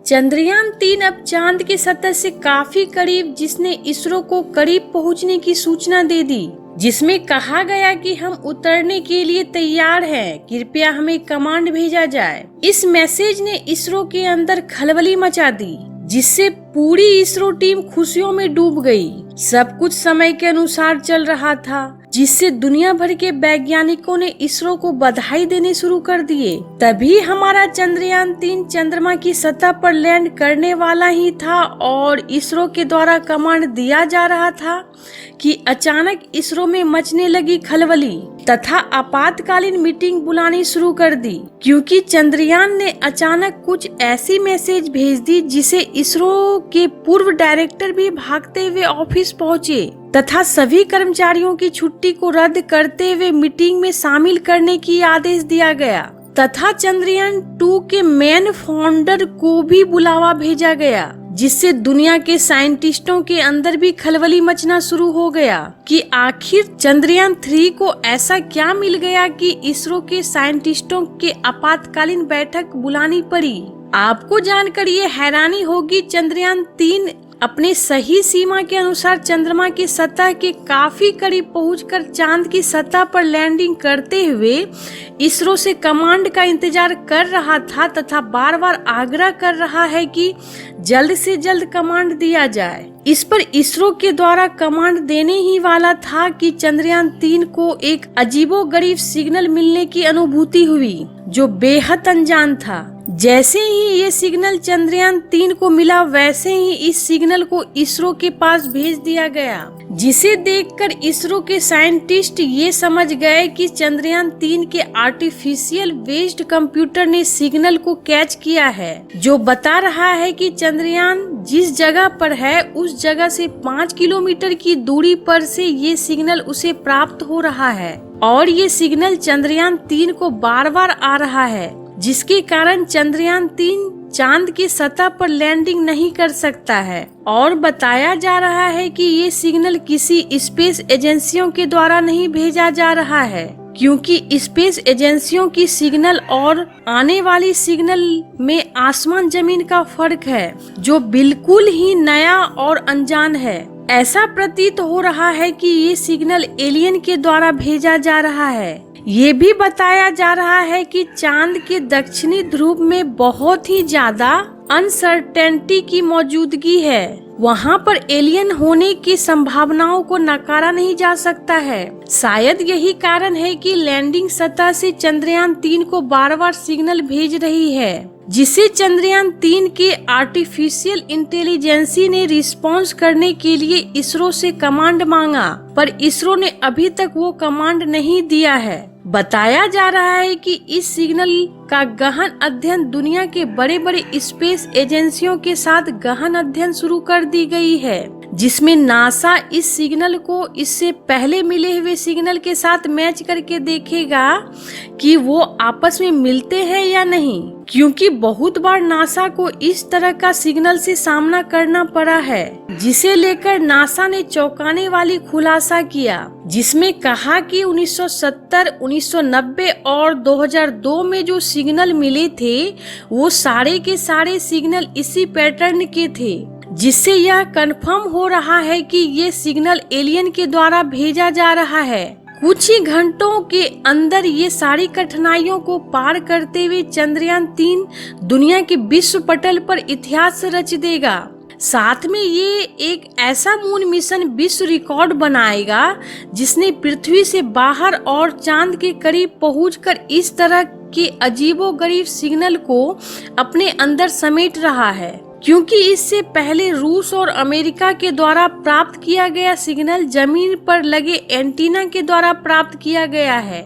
चंद्रयान-3 अब चांद की सतह से काफी करीब, जिसने इसरो को करीब पहुंचने की सूचना दे दी, जिसमें कहा गया कि हम उतरने के लिए तैयार हैं, कृपया हमें कमांड भेजा जाए। इस मैसेज ने इसरो के अंदर खलबली मचा दी, जिससे पूरी इसरो टीम खुशियों में डूब गई। सब कुछ समय के अनुसार चल रहा था, जिससे दुनिया भर के वैज्ञानिकों ने इसरो को बधाई देने शुरू कर दिए। तभी हमारा चंद्रयान-3 चंद्रमा की सतह पर लैंड करने वाला ही था और इसरो के द्वारा कमांड दिया जा रहा था कि अचानक इसरो में मचने लगी खलबली तथा आपातकालीन मीटिंग बुलानी शुरू कर दी, क्योंकि चंद्रयान ने अचानक कुछ ऐसी मैसेज भेज दी जिसे इसरो के पूर्व डायरेक्टर भी भागते हुए ऑफिस पहुंचे तथा सभी कर्मचारियों की छुट्टी को रद्द करते हुए मीटिंग में शामिल करने की आदेश दिया गया तथा चंद्रयान-2 के मेन फाउंडर को भी बुलावा भेजा गया, जिससे दुनिया के साइंटिस्टों के अंदर भी खलबली मचना शुरू हो गया कि आखिर चंद्रयान-3 को ऐसा क्या मिल गया कि इसरो के साइंटिस्टों के आपातकालीन बैठक बुलानी पड़ी। आपको जानकर ये हैरानी होगी, चंद्रयान-3 अपने सही सीमा के अनुसार चंद्रमा की सतह के काफी करीब पहुंचकर चांद की सतह पर लैंडिंग करते हुए इसरो से कमांड का इंतजार कर रहा था तथा बार बार आग्रह कर रहा है कि जल्द से जल्द कमांड दिया जाए। इस पर इसरो के द्वारा कमांड देने ही वाला था कि चंद्रयान-3 को एक अजीबोगरीब सिग्नल मिलने की अनुभूति हुई, जो बेहद अनजान था। जैसे ही ये सिग्नल चंद्रयान-3 को मिला, वैसे ही इस सिग्नल को इसरो के पास भेज दिया गया, जिसे देखकर इसरो के साइंटिस्ट ये समझ गए कि चंद्रयान-3 के आर्टिफिशियल बेस्ड कंप्यूटर ने सिग्नल को कैच किया है, जो बता रहा है कि चंद्रयान जिस जगह पर है उस जगह से 5 किलोमीटर की दूरी पर से ये सिग्नल उसे प्राप्त हो रहा है और ये सिग्नल चंद्रयान-3 को बार बार आ रहा है, जिसके कारण चंद्रयान-3 चांद की सतह पर लैंडिंग नहीं कर सकता है। और बताया जा रहा है कि ये सिग्नल किसी स्पेस एजेंसियों के द्वारा नहीं भेजा जा रहा है, क्योंकि स्पेस एजेंसियों की सिग्नल और आने वाली सिग्नल में आसमान जमीन का फर्क है, जो बिल्कुल ही नया और अनजान है। ऐसा प्रतीत हो रहा है कि ये सिग्नल एलियन के द्वारा भेजा जा रहा है। ये भी बताया जा रहा है कि चांद के दक्षिणी ध्रुव में बहुत ही ज्यादा अनसर्टेनिटी की मौजूदगी है। वहाँ पर एलियन होने की संभावनाओं को नकारा नहीं जा सकता है। शायद यही कारण है कि लैंडिंग सतह से चंद्रयान-3 को बार बार सिग्नल भेज रही है, जिसे चंद्रयान-3 के आर्टिफिशियल इंटेलिजेंसी ने रिस्पॉन्स करने के लिए इसरो से कमांड मांगा, पर इसरो ने अभी तक वो कमांड नहीं दिया है। बताया जा रहा है कि इस सिग्नल का गहन अध्ययन दुनिया के बड़े बड़े स्पेस एजेंसियों के साथ गहन अध्ययन शुरू कर दी गई है, जिसमें नासा इस सिग्नल को इससे पहले मिले हुए सिग्नल के साथ मैच करके देखेगा कि वो आपस में मिलते हैं या नहीं, क्योंकि बहुत बार नासा को इस तरह का सिग्नल से सामना करना पड़ा है, जिसे लेकर नासा ने चौंकाने वाली खुलासा किया, जिसमें कहा कि 1970, 1990 और 2002 में जो सिग्नल मिले थे वो सारे के सारे सिग्नल इसी पैटर्न के थे, जिससे यह कंफर्म हो रहा है कि ये सिग्नल एलियन के द्वारा भेजा जा रहा है। कुछ ही घंटों के अंदर ये सारी कठिनाइयों को पार करते हुए चंद्रयान-3 दुनिया के विश्व पटल पर इतिहास रच देगा। साथ में ये एक ऐसा मून मिशन विश्व रिकॉर्ड बनाएगा जिसने पृथ्वी से बाहर और चांद के करीब पहुंचकर इस तरह के अजीबोगरीब सिग्नल को अपने अंदर समेट रहा है, क्योंकि इससे पहले रूस और अमेरिका के द्वारा प्राप्त किया गया सिग्नल जमीन पर लगे एंटीना के द्वारा प्राप्त किया गया है।